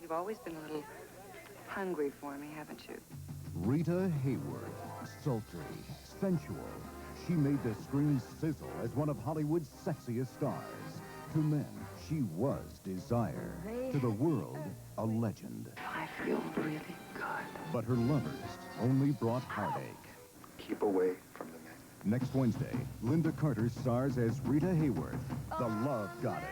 You've always been a little hungry for me, haven't you? Rita Hayworth, sultry, sensual. She made the screen sizzle as one of Hollywood's sexiest stars. To men, she was desire. To the world, a legend. I feel really good. But her lovers only brought heartache. Keep away from the men. Next Wednesday, Linda Carter stars as Rita Hayworth, the love goddess.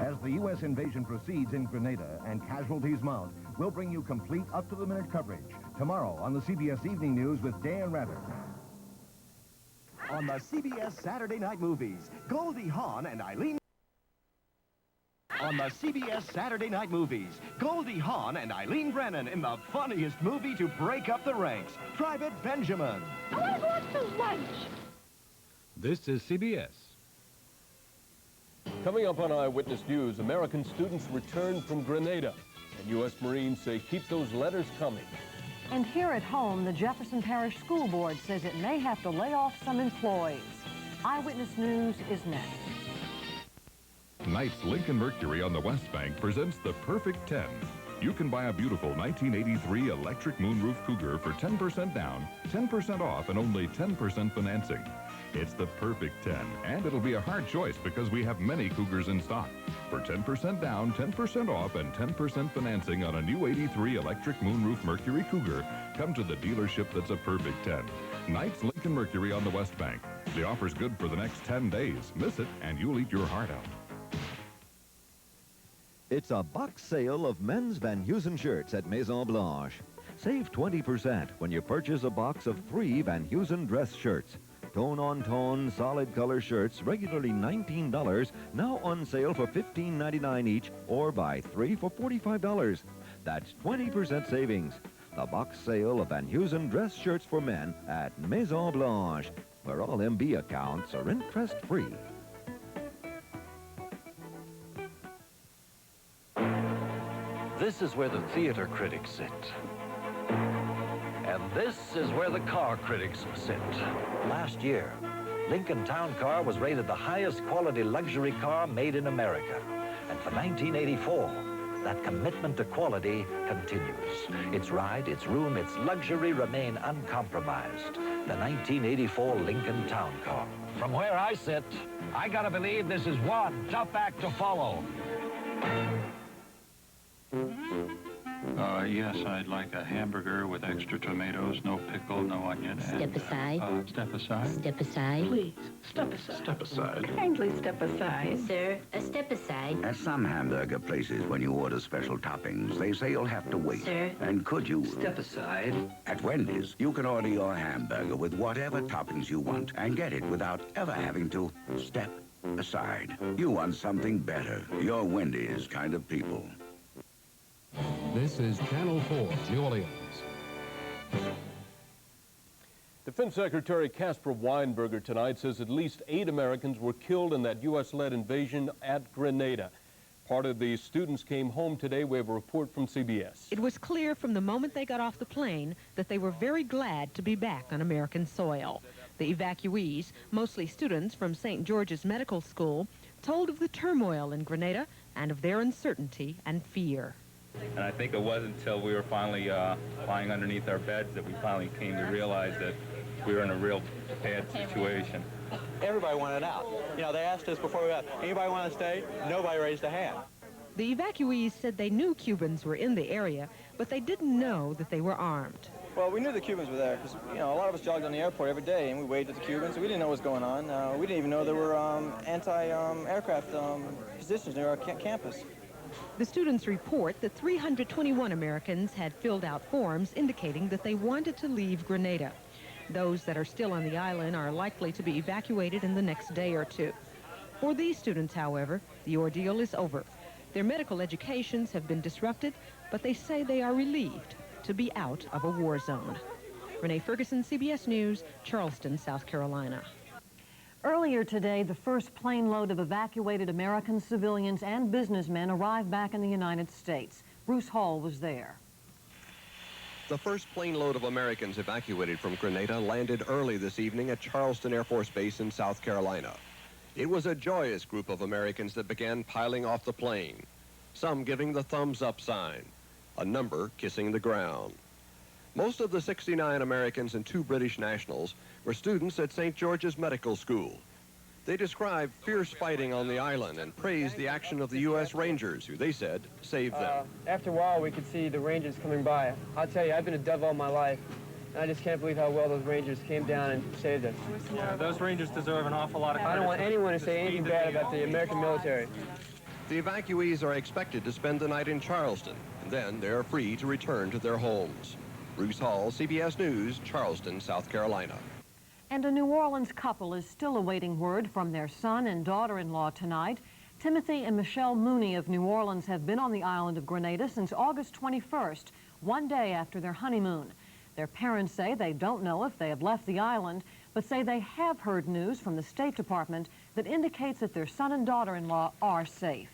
As the U.S. invasion proceeds in Grenada and casualties mount, we'll bring you complete up-to-the-minute coverage tomorrow on the CBS Evening News with Dan Rather. On the CBS Saturday Night Movies, Goldie Hawn and Eileen... On the CBS Saturday Night Movies, Goldie Hawn and Eileen Brennan in the funniest movie to break up the ranks, Private Benjamin. I want to lunch. This is CBS. Coming up on Eyewitness News, American students return from Grenada, and U.S. Marines say keep those letters coming. And here at home, the Jefferson Parish School Board says it may have to lay off some employees. Eyewitness News is next. Tonight's Lincoln Mercury on the West Bank presents the Perfect 10. You can buy a beautiful 1983 electric moonroof Cougar for 10% down, 10% off, and only 10% financing. It's the perfect 10, and it'll be a hard choice because we have many Cougars in stock. For 10% down, 10% off, and 10% financing on a new 83 electric moonroof Mercury Cougar, come to the dealership that's a perfect 10. Tonight's Lincoln Mercury on the West Bank. The offer's good for the next 10 days. Miss it, and you'll eat your heart out. It's a box sale of men's Van Heusen shirts at Maison Blanche. Save 20% when you purchase a box of 3 Van Heusen dress shirts. Tone-on-tone, solid color shirts, regularly $19, now on sale for $15.99 each, or buy 3 for $45. That's 20% savings. The box sale of Van Heusen dress shirts for men at Maison Blanche, where all MB accounts are interest-free. This is where the theater critics sit. And this is where the car critics sit. Last year, Lincoln Town Car was rated the highest quality luxury car made in America. And for 1984, that commitment to quality continues. Its ride, its room, its luxury remain uncompromised. The 1984 Lincoln Town Car. From where I sit, I gotta believe this is one tough act to follow. Yes, I'd like a hamburger with extra tomatoes, no pickle, no onion. Step aside. Step aside? Step aside. Please, step aside. Step aside. Kindly step aside. Sir, a step aside. At some hamburger places, when you order special toppings, they say you'll have to wait. Sir. And could you? Step aside. At Wendy's, you can order your hamburger with whatever toppings you want and get it without ever having to step aside. You want something better. You're Wendy's kind of people. This is Channel 4, New Orleans. Defense Secretary Caspar Weinberger tonight says at least 8 Americans were killed in that U.S.-led invasion at Grenada. Part of the students came home today. We have a report from CBS. It was clear from the moment they got off the plane that they were very glad to be back on American soil. The evacuees, mostly students from St. George's Medical School, told of the turmoil in Grenada and of their uncertainty and fear. And I think it wasn't until we were finally lying underneath our beds that we finally came to realize that we were in a real bad situation. Everybody wanted out. You know, they asked us before we left, anybody want to stay? Nobody raised a hand. The evacuees said they knew Cubans were in the area, but they didn't know that they were armed. Well, we knew the Cubans were there because, you know, a lot of us jogged on the airport every day and we waved at the Cubans. We didn't know what was going on. We didn't even know there were anti-aircraft positions near our campus. The students report that 321 Americans had filled out forms indicating that they wanted to leave Grenada. Those that are still on the island are likely to be evacuated in the next day or two. For these students, however, the ordeal is over. Their medical educations have been disrupted, but they say they are relieved to be out of a war zone. Renee Ferguson, CBS News, Charleston, South Carolina. Earlier today, the first plane load of evacuated American civilians and businessmen arrived back in the United States. Bruce Hall was there. The first plane load of Americans evacuated from Grenada landed early this evening at Charleston Air Force Base in South Carolina. It was a joyous group of Americans that began piling off the plane, some giving the thumbs up sign, a number kissing the ground. Most of the 69 Americans and 2 British nationals were students at St. George's Medical School. They described fierce fighting on the island and praised the action of the U.S. Rangers, who they said saved them. After a while, we could see the Rangers coming by. I'll tell you, I've been a Dove all my life, and I just can't believe how well those Rangers came down and saved us. Yeah, those Rangers deserve an awful lot of credit. I don't want anyone to say anything bad about the American military. The evacuees are expected to spend the night in Charleston, and then they're free to return to their homes. Bruce Hall, CBS News, Charleston, South Carolina. And a New Orleans couple is still awaiting word from their son and daughter-in-law tonight. Timothy and Michelle Mooney of New Orleans have been on the island of Grenada since August 21st, one day after their honeymoon. Their parents say they don't know if they have left the island, but say they have heard news from the State Department that indicates that their son and daughter-in-law are safe.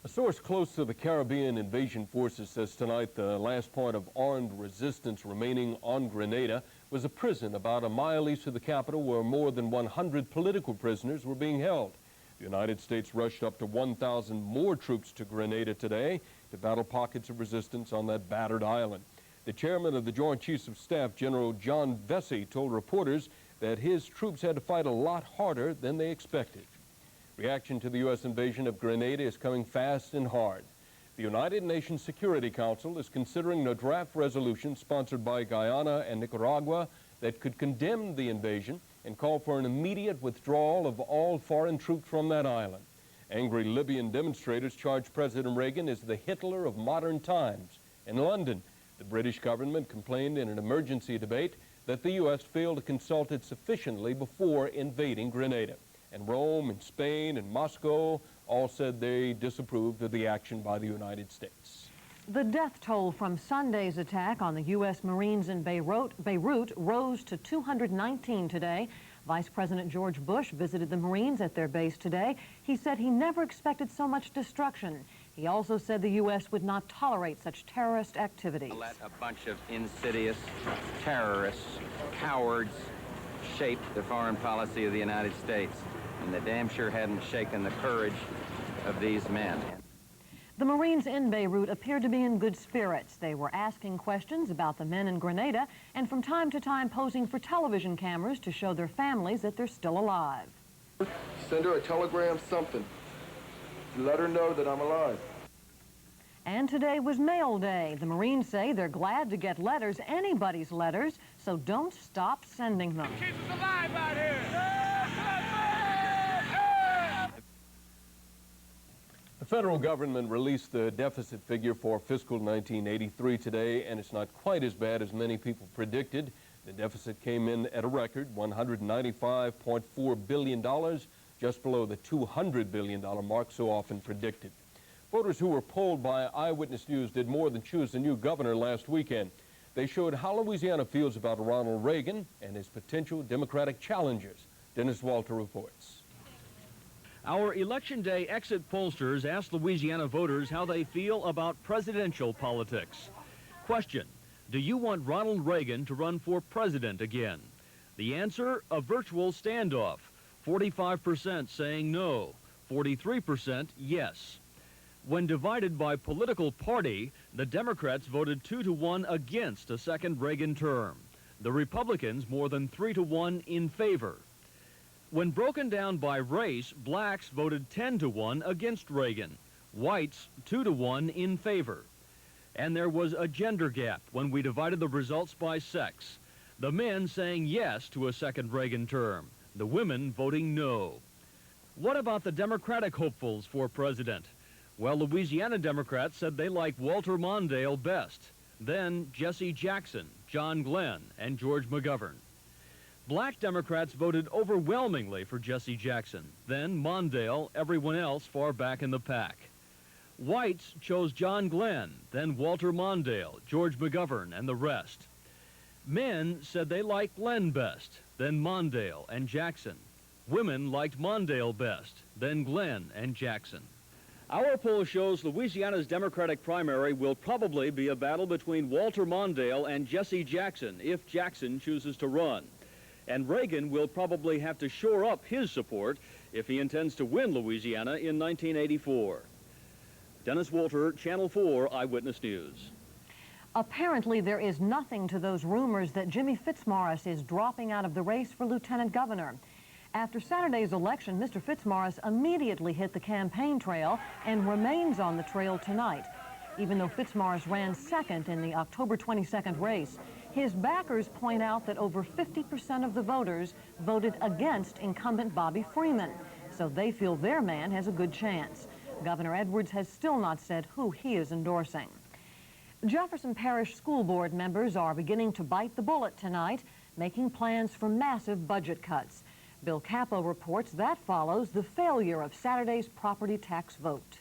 A source close to the Caribbean invasion forces says tonight the last point of armed resistance remaining on Grenada was a prison about a mile east of the capital where more than 100 political prisoners were being held. The United States rushed up to 1,000 more troops to Grenada today to battle pockets of resistance on that battered island. The chairman of the Joint Chiefs of Staff, General John Vesey, told reporters that his troops had to fight a lot harder than they expected. Reaction to the U.S. invasion of Grenada is coming fast and hard. The United Nations Security Council is considering a draft resolution sponsored by Guyana and Nicaragua that could condemn the invasion and call for an immediate withdrawal of all foreign troops from that island. Angry Libyan demonstrators charge President Reagan as the Hitler of modern times. In London, the British government complained in an emergency debate that the U.S. failed to consult it sufficiently before invading Grenada. And Rome and Spain and Moscow all said they disapproved of the action by the United States. The death toll from Sunday's attack on the U.S. Marines in Beirut rose to 219 today. Vice President George Bush visited the Marines at their base today. He said he never expected so much destruction. He also said the U.S. would not tolerate such terrorist activities. Let a bunch of insidious terrorists, cowards, shape the foreign policy of the United States. And they damn sure hadn't shaken the courage of these men. The Marines in Beirut appeared to be in good spirits. They were asking questions about the men in Grenada and from time to time posing for television cameras to show their families that they're still alive. Send her a telegram, something. Let her know that I'm alive. And today was Mail Day. The Marines say they're glad to get letters, anybody's letters, so don't stop sending them. Keep us alive out here! The federal government released the deficit figure for fiscal 1983 today, and it's not quite as bad as many people predicted. The deficit came in at a record $195.4 billion, just below the $200 billion mark so often predicted. Voters who were polled by Eyewitness News did more than choose a new governor last weekend. They showed how Louisiana feels about Ronald Reagan and his potential Democratic challengers. Dennis Walter reports. Our Election Day exit pollsters asked Louisiana voters how they feel about presidential politics. Question: do you want Ronald Reagan to run for president again? The answer: a virtual standoff. 45% saying no, 43% yes. When divided by political party, the Democrats voted 2-1 against a second Reagan term. The Republicans more than 3-1 in favor. When broken down by race, blacks voted 10-1 against Reagan, whites 2-1 in favor. And there was a gender gap when we divided the results by sex. The men saying yes to a second Reagan term, the women voting no. What about the Democratic hopefuls for president? Well, Louisiana Democrats said they like Walter Mondale best, then Jesse Jackson, John Glenn, and George McGovern. Black Democrats voted overwhelmingly for Jesse Jackson, then Mondale, everyone else far back in the pack. Whites chose John Glenn, then Walter Mondale, George McGovern, and the rest. Men said they liked Glenn best, then Mondale and Jackson. Women liked Mondale best, then Glenn and Jackson. Our poll shows Louisiana's Democratic primary will probably be a battle between Walter Mondale and Jesse Jackson, if Jackson chooses to run. And Reagan will probably have to shore up his support if he intends to win Louisiana in 1984. Dennis Walter, Channel 4 Eyewitness News. Apparently, there is nothing to those rumors that Jimmy Fitzmaurice is dropping out of the race for lieutenant governor. After Saturday's election, Mr. Fitzmaurice immediately hit the campaign trail and remains on the trail tonight. Even though Fitzmaurice ran second in the October 22nd race, his backers point out that over 50% of the voters voted against incumbent Bobby Freeman, so they feel their man has a good chance. Governor Edwards has still not said who he is endorsing. Jefferson Parish school board members are beginning to bite the bullet tonight, making plans for massive budget cuts. Bill Capo reports that follows the failure of Saturday's property tax vote.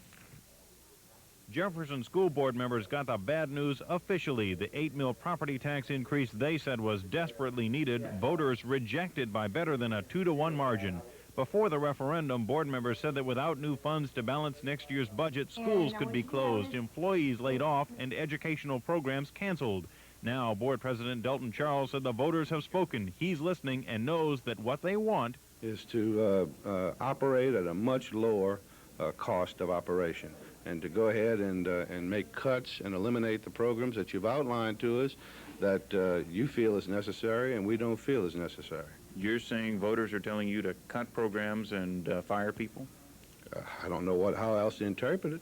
Jefferson school board members got the bad news officially. The 8 mil property tax increase they said was desperately needed, voters rejected by better than a 2-to-1 margin. Before the referendum, board members said that without new funds to balance next year's budget, schools could be closed, employees laid off, and educational programs canceled. Now, Board President Delton Charles said the voters have spoken. He's listening and knows that what they want is to operate at a much lower cost of operation, and to go ahead and make cuts and eliminate the programs that you've outlined to us that you feel is necessary and we don't feel is necessary. You're saying voters are telling you to cut programs and fire people? I don't know how else to interpret it.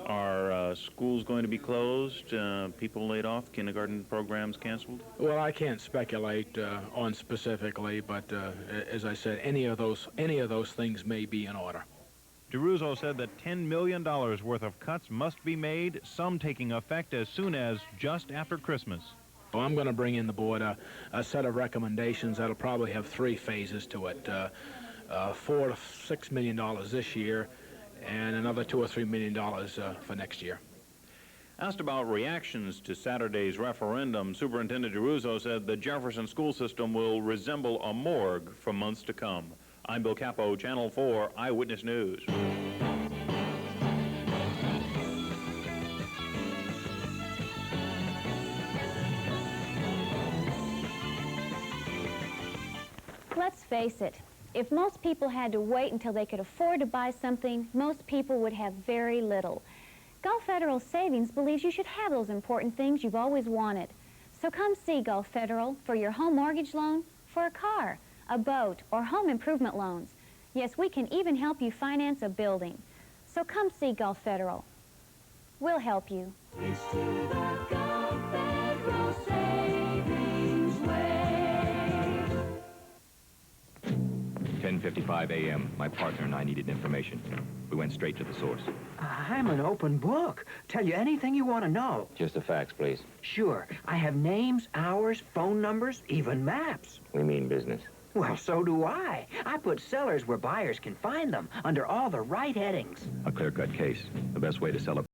Are schools going to be closed, people laid off, kindergarten programs canceled? Well, I can't speculate on specifically, but as I said, any of those things may be in order. DeRusso said that $10 million worth of cuts must be made, some taking effect as soon as just after Christmas. Well, I'm going to bring in the board a set of recommendations that'll probably have 3 phases to it. $4 to $6 million this year, and another $2 or $3 million for next year. Asked about reactions to Saturday's referendum, Superintendent DeRusso said the Jefferson school system will resemble a morgue for months to come. I'm Bill Capo, Channel 4 Eyewitness News. Let's face it, if most people had to wait until they could afford to buy something, most people would have very little. Gulf Federal Savings believes you should have those important things you've always wanted. So come see Gulf Federal for your home mortgage loan, for a car, a boat, or home improvement loans. Yes, we can even help you finance a building. So come see Gulf Federal. We'll help you. It's to the Gulf Federal Savings Way. 10:55 a.m. My partner and I needed information. We went straight to the source. I'm an open book. Tell you anything you want to know. Just the facts, please. Sure. I have names, hours, phone numbers, even maps. We mean business. Well, so do I. I put sellers where buyers can find them, under all the right headings. A clear-cut case. The best way to sell a